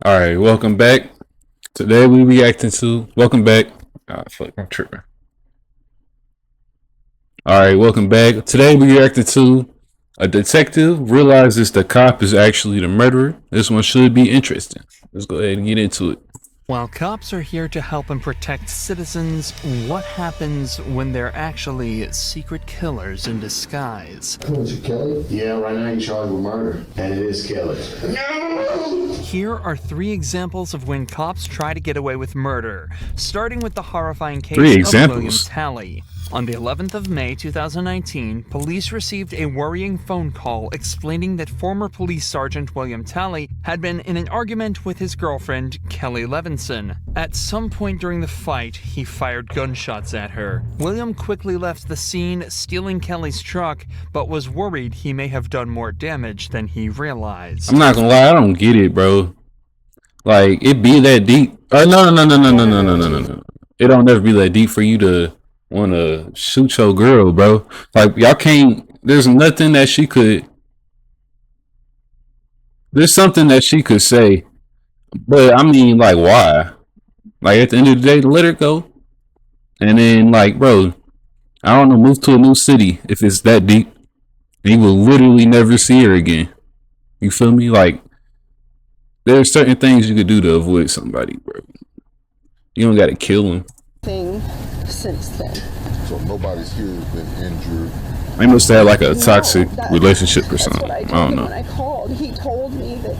All right, welcome back. Today we reacting to. Welcome back. Ah, fuck, I'm tripping. All right, welcome back. Today we reacted to a detective realizes the cop is actually the murderer. This one should be interesting. Let's go ahead and get into it. While cops are here to help and protect citizens, what happens when they're actually secret killers in disguise? Was it Kelly? Yeah, right now you're charged with murder, and it is Kelly. No! Here are 3 examples of when cops try to get away with murder, starting with the horrifying case 3 of examples? William Talley. On the 11th of May 2019, police received a worrying phone call explaining that former police sergeant William Talley had been in an argument with his girlfriend, Kelly Levinson. At some point during the fight, he fired gunshots at her. William quickly left the scene, stealing Kelly's truck, but was worried he may have done more damage than he realized. I'm not gonna lie, I don't get it, bro. Like, it be that deep. No. It don't never be that deep for you to want to shoot your girl, bro. Like, y'all can't. There's nothing that she could. There's something that she could say, but I mean, like, why? Like, at the end of the day, let her go, and then, like, bro, I don't know, move to a new city if it's that deep. And you will literally never see her again. You feel me? Like, there's certain things you could do to avoid somebody, bro. You don't gotta kill them. Thing since then. So nobody's here has been injured. They must have like a toxic No, relationship or that's something. what I I told don't him know. when I called. He told me that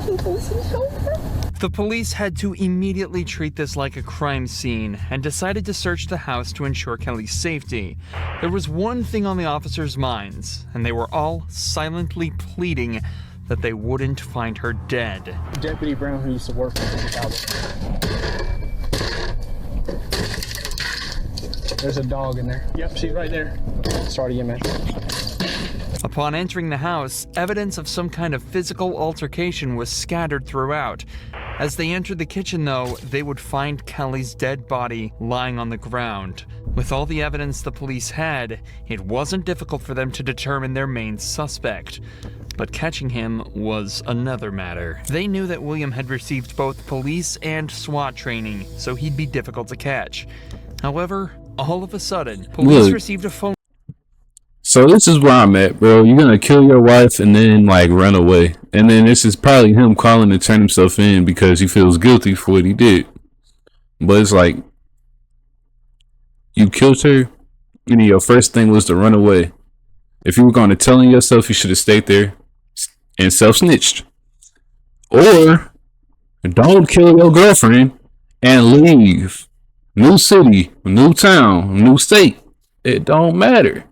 he wasn't helping. The police had to immediately treat this like a crime scene and decided to search the house to ensure Kelly's safety. There was one thing on the officers' minds, and they were all silently pleading that they wouldn't find her dead. Deputy Brown, who used to work with Chicago. There's a dog in there. Yep, she's right there. Sorry again, man. Upon entering the house, evidence of some kind of physical altercation was scattered throughout. As they entered the kitchen, though, they would find Kelly's dead body lying on the ground. With all the evidence the police had, it wasn't difficult for them to determine their main suspect. But catching him was another matter. They knew that William had received both police and SWAT training, so he'd be difficult to catch. However, all of a sudden, police received a phone. So this is where I'm at, bro. You're gonna kill your wife and then like run away, and then this is probably him calling to turn himself in because he feels guilty for what he did. But it's like you killed her, and your first thing was to run away. If you were going to tell on yourself, you should have stayed there and self-snitched, or don't kill your girlfriend and leave. New city, new town, new state. It don't matter.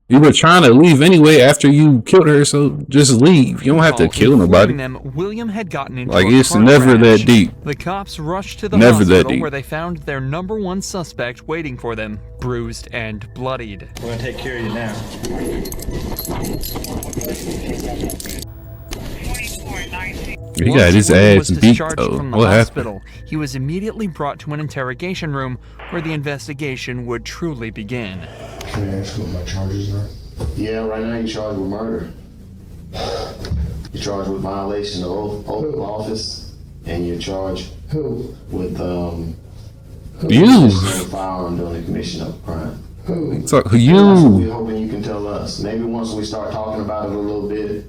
You were trying to leave anyway after you killed her, so just leave. You don't have to kill nobody. William had gotten into Like, a it's car never crash. that deep. The cops rushed to the Never that hospital deep. where they found their number 1 suspect waiting for them, bruised and bloodied. We're gonna take care of you now. He Once got his William ass was beat discharged though. from the What happened? hospital, he was immediately brought to an interrogation room where the investigation would truly begin. Can I ask what my charges are? Yeah, right now you're charged with murder. You're charged with violation of oath of office, and you're charged Who? with You. possession of a firearm during the commission of a crime. Who? That's what You. we're hoping you can tell us. Maybe once we start talking about it a little bit,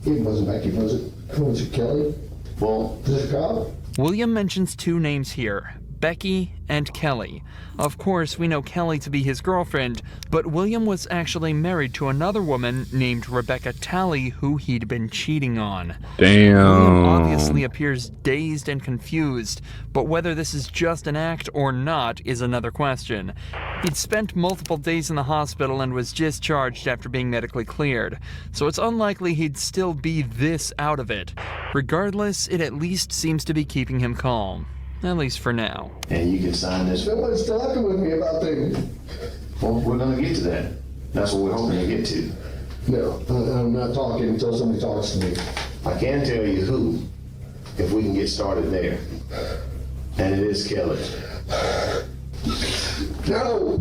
It wasn't Becky, was it? Who was it, Kelly? well, Was it a cop? William mentions 2 names here, Becky and Kelly. Of course, we know Kelly to be his girlfriend, but William was actually married to another woman named Rebecca Talley who he'd been cheating on. William obviously Damn. appears dazed and confused, but whether this is just an act or not is another question. He'd spent multiple days in the hospital and was discharged after being medically cleared, so it's unlikely he'd still be this out of it. Regardless, it at least seems to be keeping him calm. At least for now. and you can sign this. Nobody's talking with me about things. Well, we're gonna get to that. That's what we're hoping to get to. No, I'm not talking until somebody talks to me. I can tell you who, if we can get started there. And it is Kelly. No!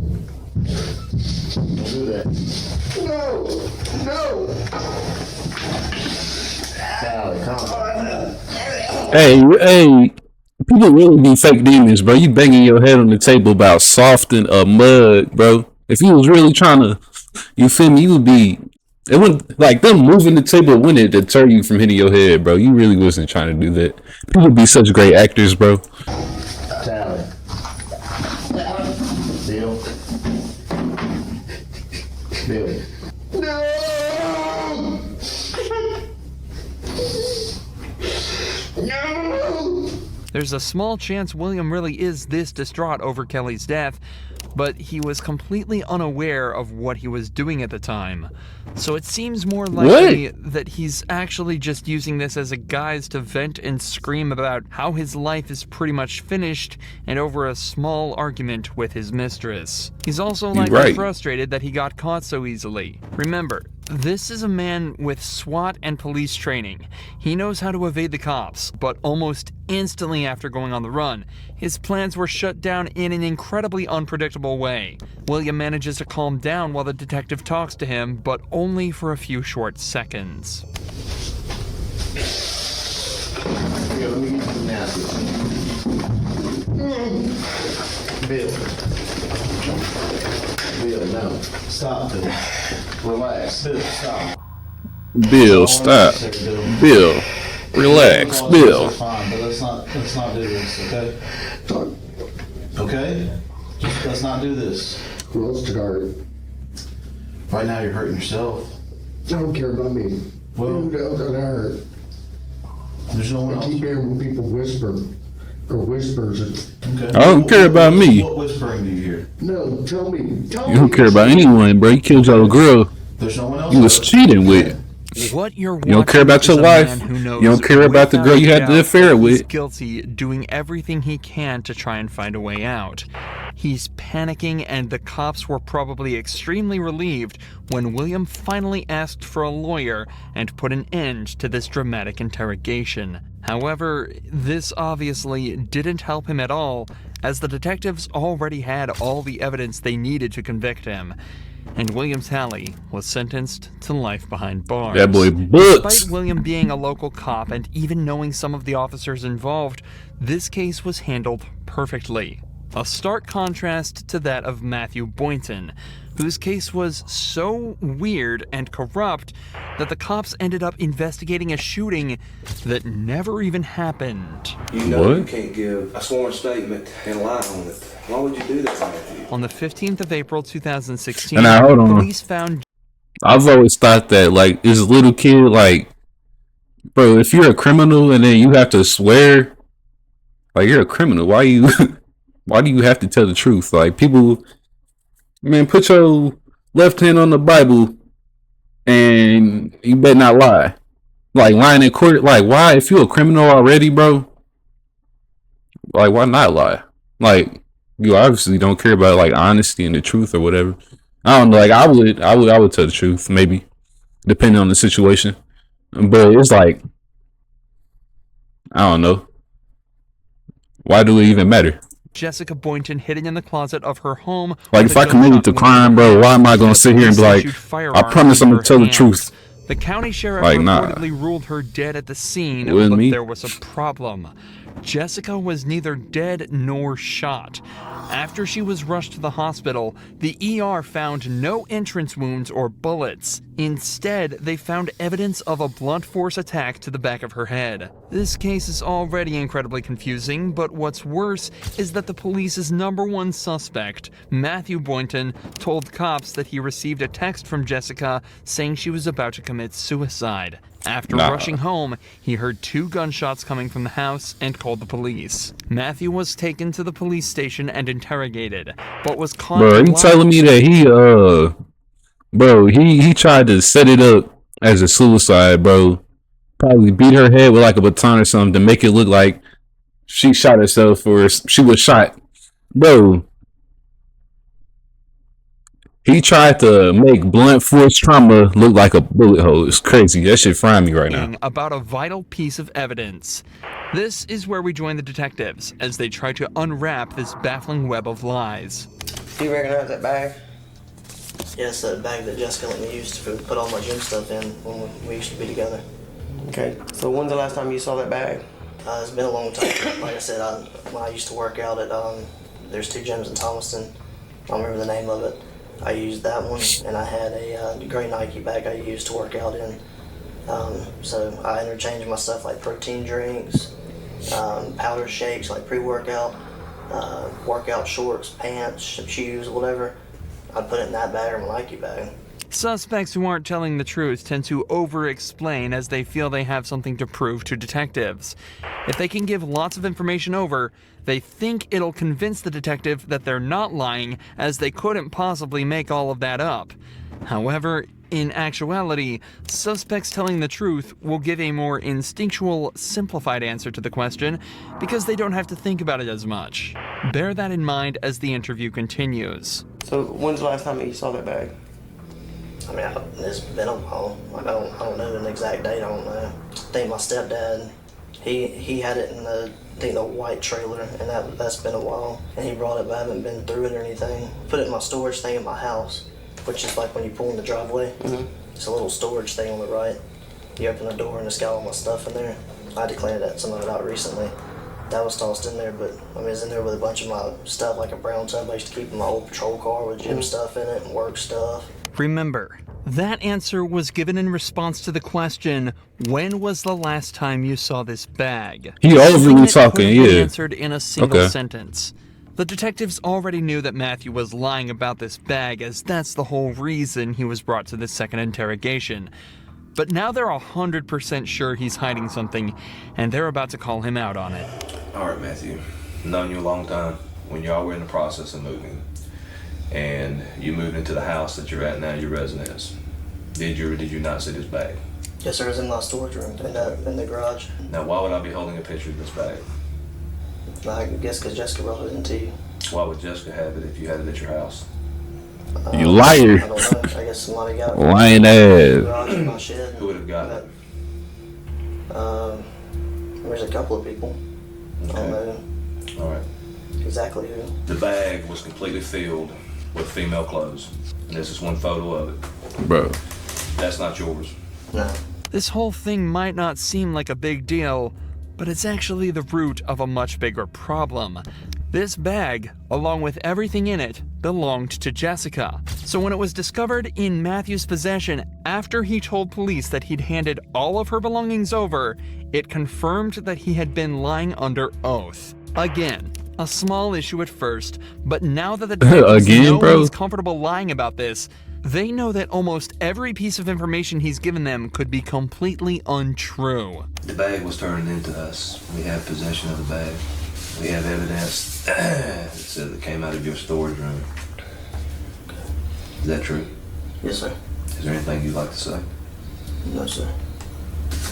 Don't do that. No! No! Sally, come on. Hey, people really be fake demons, bro. You banging your head on the table about softening a mug, bro. If you was really trying to, you feel me, you would be, it wouldn't, like them moving the table wouldn't deter you from hitting your head, bro. You really wasn't trying to do that. People be such great actors, bro. Sally. Bill. Bill. There's a small chance William really is this distraught over Kelly's death, but he was completely unaware of what he was doing at the time. So it seems more likely that he's actually just using this as a guise to vent and scream about how his life is pretty much finished and over a small argument with his mistress. He's also likely frustrated that he got caught so easily. Remember, this is a man with SWAT and police training. He knows how to evade the cops, but almost instantly after going on the run, his plans were shut down in an incredibly unpredictable way. William manages to calm down while the detective talks to him, but only for a few short seconds. Bill, let me get some napkins. Bill. Bill, no. Stop, Bill. Relax. Bill, stop. Bill, stop. Bill, relax. Bill. Fine, but let's not do this, okay? Okay? Just let's not do this. Who else took hurt? Right now you're hurting yourself. I don't care about me. Well- Who else got hurt? There's no one I else. keep hearing people whisper, or whispers. Okay. I don't care about me. What whispering do you hear? No, tell me. You don't care about anyone, bro. You killed your girl There's no one else. you was cheating with. What you're You don't care watching about is your a wife. man who knows You don't care about the girl you had the without a affair doubt he's with. guilty, doing everything he can to try and find a way out. He's panicking, and the cops were probably extremely relieved when William finally asked for a lawyer and put an end to this dramatic interrogation. However, this obviously didn't help him at all, as the detectives already had all the evidence they needed to convict him. And William Talley was sentenced to life behind bars. That boy books. Despite William being a local cop and even knowing some of the officers involved, this case was handled perfectly. A stark contrast to that of Matthew Boynton, whose case was so weird and corrupt that the cops ended up investigating a shooting that never even happened. You know What? you can't give a sworn statement and lie on it. Why would you do that, Matthew? On the 15th of April 2016, Now, hold on. police found I've always thought that, like, as a little kid, like, bro, if you're a criminal and then you have to swear, like, you're a criminal. Why you, why do you have to tell the truth? Like, people, man, put your left hand on the Bible and you better not lie. Like, lying in court, like, why? If you're a criminal already, bro, like, why not lie? Like, you obviously don't care about, like, honesty and the truth or whatever. I don't know, like, I would tell the truth, maybe, depending on the situation. But it's like, I don't know. Why do it even matter? Jessica Boynton hidden in the closet of her home. Like, with if a I committed the gunshot crime, bro, why am I gonna sit here and be like, issued I firearms promise I'm into gonna tell her the truth? hands. The county sheriff Like, nah. reportedly ruled her dead at the scene, Wouldn't but me. there was a problem. Jessica was neither dead nor shot. After she was rushed to the hospital, the ER found no entrance wounds or bullets. Instead, they found evidence of a blunt force attack to the back of her head. This case is already incredibly confusing, but what's worse is that the police's #1 suspect, Matthew Boynton, told cops that he received a text from Jessica saying she was about to commit suicide. After Nah. rushing home, he heard 2 gunshots coming from the house and called the police. Matthew was taken to the police station and interrogated, but was caught Bro, you lying. telling me that he tried to set it up as a suicide, bro. Probably beat her head with like a baton or something to make it look like she shot herself or she was shot. Bro, he tried to make blunt force trauma look like a bullet hole. It's crazy. That shit frying me right now. About a vital piece of evidence. This is where we join the detectives as they try to unwrap this baffling web of lies. Do you recognize that bag? Yes, that bag that Jessica let me use to put all my gym stuff in when we used to be together. Okay, so when's the last time you saw that bag? It's been a long time. Like I said, when I used to work out at, there's 2 gyms in Thomaston. I don't remember the name of it. I used that one, and I had a gray Nike bag I used to work out in. So I interchanged my stuff like protein drinks, powder shakes like pre-workout, workout shorts, pants, shoes, whatever. I'd put it in that bag or my Nike bag. Suspects who aren't telling the truth tend to over-explain as they feel they have something to prove to detectives. If they can give lots of information over, they think it'll convince the detective that they're not lying, as they couldn't possibly make all of that up. However, in actuality, suspects telling the truth will give a more instinctual, simplified answer to the question because they don't have to think about it as much. Bear that in mind as the interview continues. So when's the last time you saw that bag? I mean, it's been a while. Like, I don't know an exact date. I don't know. I think my stepdad, he had it in the white trailer, and that's been a while. And he brought it, but I haven't been through it or anything. Put it in my storage thing in my house, which is like when you pull in the driveway. It's a little storage thing on the right. You open the door and it's got all my stuff in there. I had to clean some of it out recently. That was tossed in there, but I mean, it's in there with a bunch of my stuff, like a brown tub I used to keep in my old patrol car with gym stuff in it and work stuff. Remember, that answer was given in response to the question, when was the last time you saw this bag? He overly talking, yeah. Answered in a single sentence. The detectives already knew that Matthew was lying about this bag, as that's the whole reason he was brought to this second interrogation. But now they're 100% sure he's hiding something, and they're about to call him out on it. All right, Matthew. I've known you a long time. When y'all were in the process of moving, and you moved into the house that you're at now, your residence, did you or did you not see this bag? Yes, sir. It was in my storage room in the garage. Now, why would I be holding a picture of this bag? I guess because Jessica brought it into you. Why would Jessica have it if you had it at your house? You liar. I don't know. I guess somebody got it. Lying In the ass. garage in my shed. Who would have got it? There's a couple of people. I don't know All right. exactly who. The bag was completely filled with female clothes. And this is one photo of it. Bro. That's not yours. No. This whole thing might not seem like a big deal, but it's actually the root of a much bigger problem. This bag, along with everything in it, belonged to Jessica. So when it was discovered in Matthew's possession after he told police that he'd handed all of her belongings over, it confirmed that he had been lying under oath. Again, a small issue at first, but now that the detectives know he's comfortable lying about this, they know that almost every piece of information he's given them could be completely untrue. The bag was turned into us. We have possession of the bag. We have evidence that said it came out of your storage room. Is that true? Yes, sir. Is there anything you'd like to say? No, sir.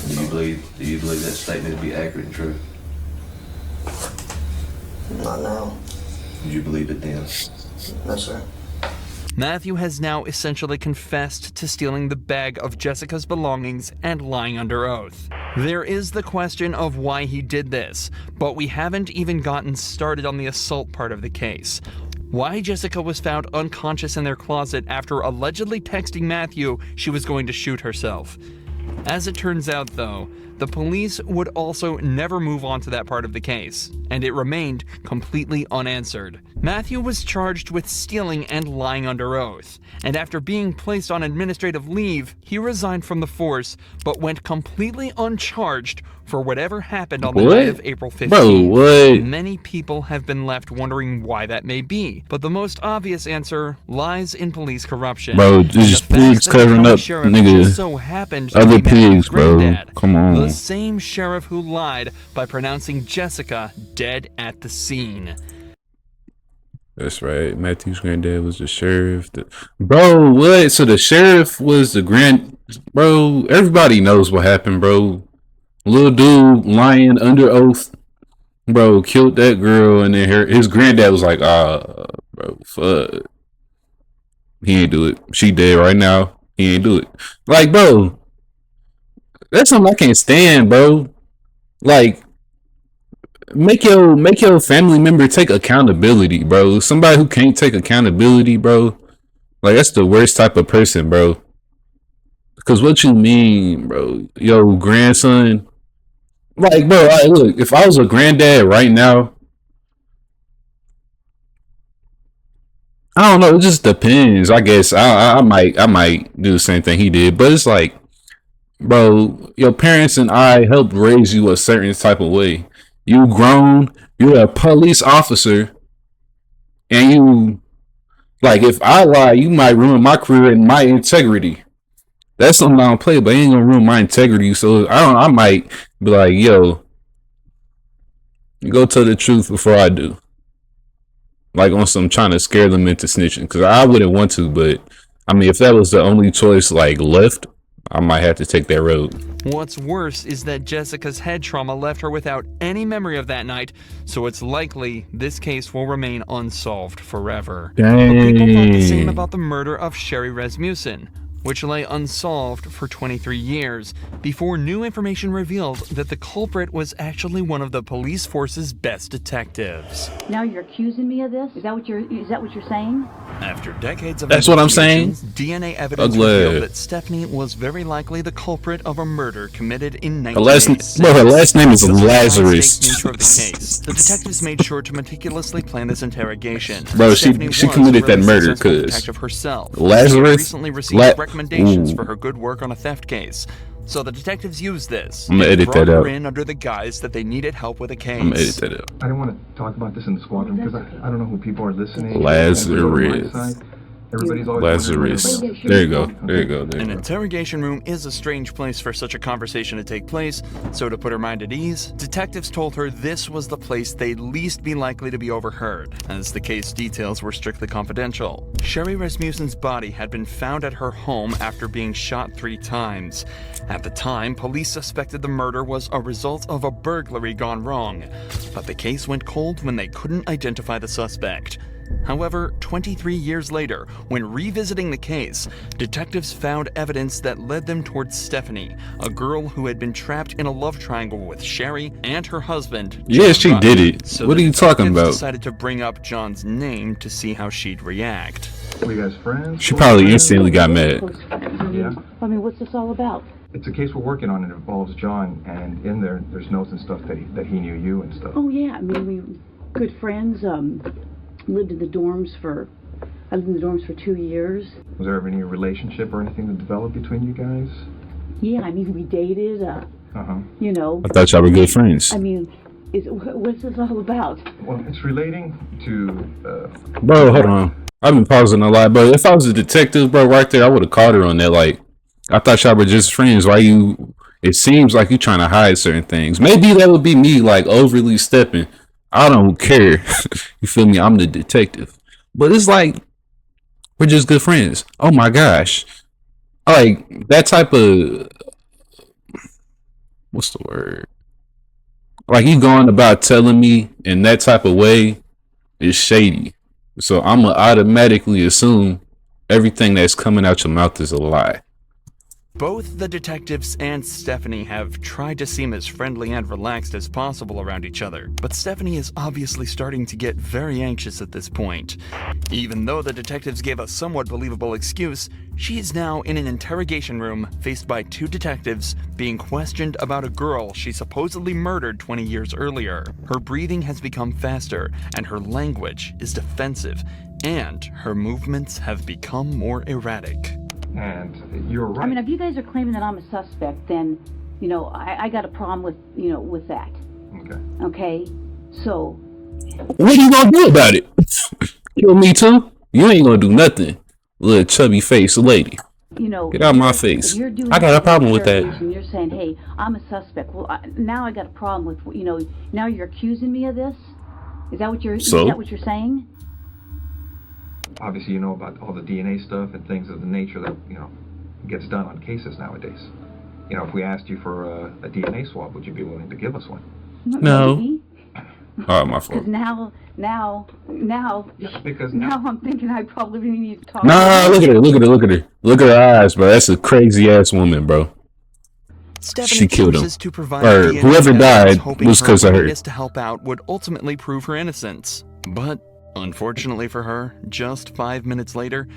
Do you believe that statement to be accurate and true? Not now. Did you believe it then? No, sir. Matthew has now essentially confessed to stealing the bag of Jessica's belongings and lying under oath. There is the question of why he did this, but we haven't even gotten started on the assault part of the case. Why Jessica was found unconscious in their closet after allegedly texting Matthew she was going to shoot herself. As it turns out, though, the police would also never move on to that part of the case, and it remained completely unanswered. Matthew was charged with stealing and lying under oath, and after being placed on administrative leave, he resigned from the force, but went completely uncharged for whatever happened on the night of April 15th. Bro, what? Many people have been left wondering why that may be, but the most obvious answer lies in police corruption. Bro, just pigs covering up, nigga. So happened to Other be Matthew's pigs, bro. granddad, Come on. the same sheriff who lied by pronouncing Jessica dead at the scene. That's right. Matthew's granddad was the sheriff. Bro, what? So the sheriff was the Bro, everybody knows what happened, bro. Little dude lying under oath, bro, killed that girl, and then his granddad was like, bro, fuck. He ain't do it. She dead right now. He ain't do it. Like, bro, that's something I can't stand, bro. Like, make your family member take accountability, bro. Somebody who can't take accountability, bro. Like, that's the worst type of person, bro. Cause what you mean, bro? Yo, grandson. Like, bro, look, if I was a granddad right now, I don't know. It just depends. I guess I might do the same thing he did. But it's like, bro, your parents and I helped raise you a certain type of way. You grown. You're a police officer, and you like if I lie, you might ruin my career and my integrity. That's something I don't play, but it ain't gonna ruin my integrity. So I might be like, yo, go tell the truth before I do. Like on some trying to scare them into snitching, because I wouldn't want to, but I mean, if that was the only choice like left, I might have to take that road. What's worse is that Jessica's head trauma left her without any memory of that night, so it's likely this case will remain unsolved forever. Dang. But people thought the same about the murder of Sherry Rasmussen, which lay unsolved for 23 years before new information revealed that the culprit was actually one of the police force's best detectives. Now you're accusing me of this? Is that what you're saying? After decades of That's what I'm saying. DNA evidence revealed that Stephanie was very likely the culprit of a murder committed in 1986. Her last name is Because of the Lazarus. high-stakes nature of the case, the detectives made sure to meticulously plan this interrogation. Bro, she Stephanie was committed a that really murder successful 'cause detective herself. Lazarus- She had recently received recommendations for her good work on a theft case. So the detectives used this. I'm gonna and edit brought that her out. in under the guise that they needed help with a case. I'm gonna edit that out. I don't want to talk about this in the squadron because I don't know who people are listening. Lazarus. Everybody's always Lazarus. There you go. There you go. There An you go. interrogation room is a strange place for such a conversation to take place, so to put her mind at ease, detectives told her this was the place they'd least be likely to be overheard, as the case details were strictly confidential. Sherry Rasmussen's body had been found at her home after being shot 3 times. At the time, police suspected the murder was a result of a burglary gone wrong, but the case went cold when they couldn't identify the suspect. However, 23 years later, when revisiting the case, detectives found evidence that led them towards Stephanie, a girl who had been trapped in a love triangle with Sherry and her husband, Yeah, John she Rutt. did it. So What the are you talking detectives about? decided to bring up John's name to see how she'd react. Were you guys friends? She probably instantly got mad. Yeah. I mean, what's this all about? It's a case we're working on. It involves John, and in there's notes and stuff that he knew you and stuff. Oh yeah, I mean, we were good friends. Lived in the dorms for 2 years. Was there ever any relationship or anything that developed between you guys? Yeah, I mean, we dated. You know. I thought y'all were good friends. I mean, what's this all about? Well, it's relating to. Bro, hold on. I've been pausing a lot, but if I was a detective, bro, right there, I would have called her on that. Like, I thought y'all were just friends. Why you? It seems like you trying to hide certain things. Maybe that would be me, like overly stepping. I don't care. You feel me? I'm the detective. But it's like, we're just good friends. Oh my gosh. Like, that type of, what's the word? Like, you going about telling me in that type of way is shady. So I'm going to automatically assume everything that's coming out your mouth is a lie. Both the detectives and Stephanie have tried to seem as friendly and relaxed as possible around each other, but Stephanie is obviously starting to get very anxious at this point. Even though the detectives gave a somewhat believable excuse, she is now in an interrogation room faced by 2 detectives being questioned about a girl she supposedly murdered 20 years earlier. Her breathing has become faster, and her language is defensive, and her movements have become more erratic. And you're right. I mean, if you guys are claiming that I'm a suspect, then, you know, I got a problem with, you know, with that. Okay. Okay? So. What are you going to do about it? Kill me too? You ain't going to do nothing. Little chubby face lady. You know, get out of my face. I got a problem with that. You're saying, hey, I'm a suspect. Well, now I got a problem with, you know, now you're accusing me of this? Is that what you're saying? Obviously, you know about all the DNA stuff and things of the nature that, you know, gets done on cases nowadays. You know, if we asked you for a DNA swab, would you be willing to give us one? No. Oh, my fault. Now, because now I'm thinking I probably need to talk. Nah, look at her. Look at her eyes, bro. That's a crazy ass woman, bro. Stephanie She killed him. chooses to provide Or DNA whoever evidence, died hoping was because of her. willingness to help out would ultimately prove her innocence. But unfortunately for her, just 5 minutes later,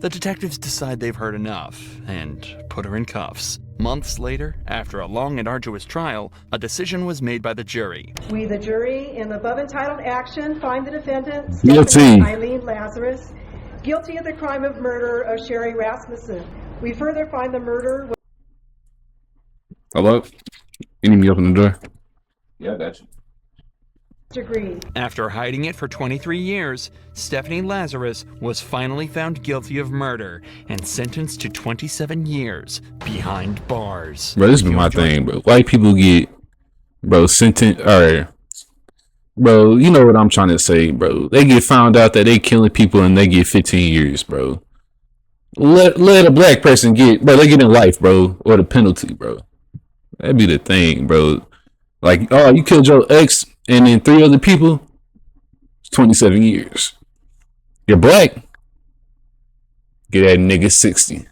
The detectives decide they've heard enough and put her in cuffs. Months later, after a long and arduous trial, a decision was made by the jury. We, the jury, in the above entitled action, find the defendant, Guilty. Eileen Lazarus, guilty of the crime of murder of Sherry Rasmussen. We further find the murder was... Hello? You need me to open the door? Yeah, I got you. agreed. After hiding it for 23 years, Stephanie Lazarus was finally found guilty of murder and sentenced to 27 years behind bars. Bro, this is my thing, bro. White people get, bro, sentenced, or, bro, you know what I'm trying to say, bro. They get found out that they killing people and they get 15 years, bro. Let a black person get, bro, they get in life, bro, or the penalty, bro. That'd be the thing, bro. Like, oh, you killed your ex and then 3 other people, it's 27 years. You're black, get that nigga 60.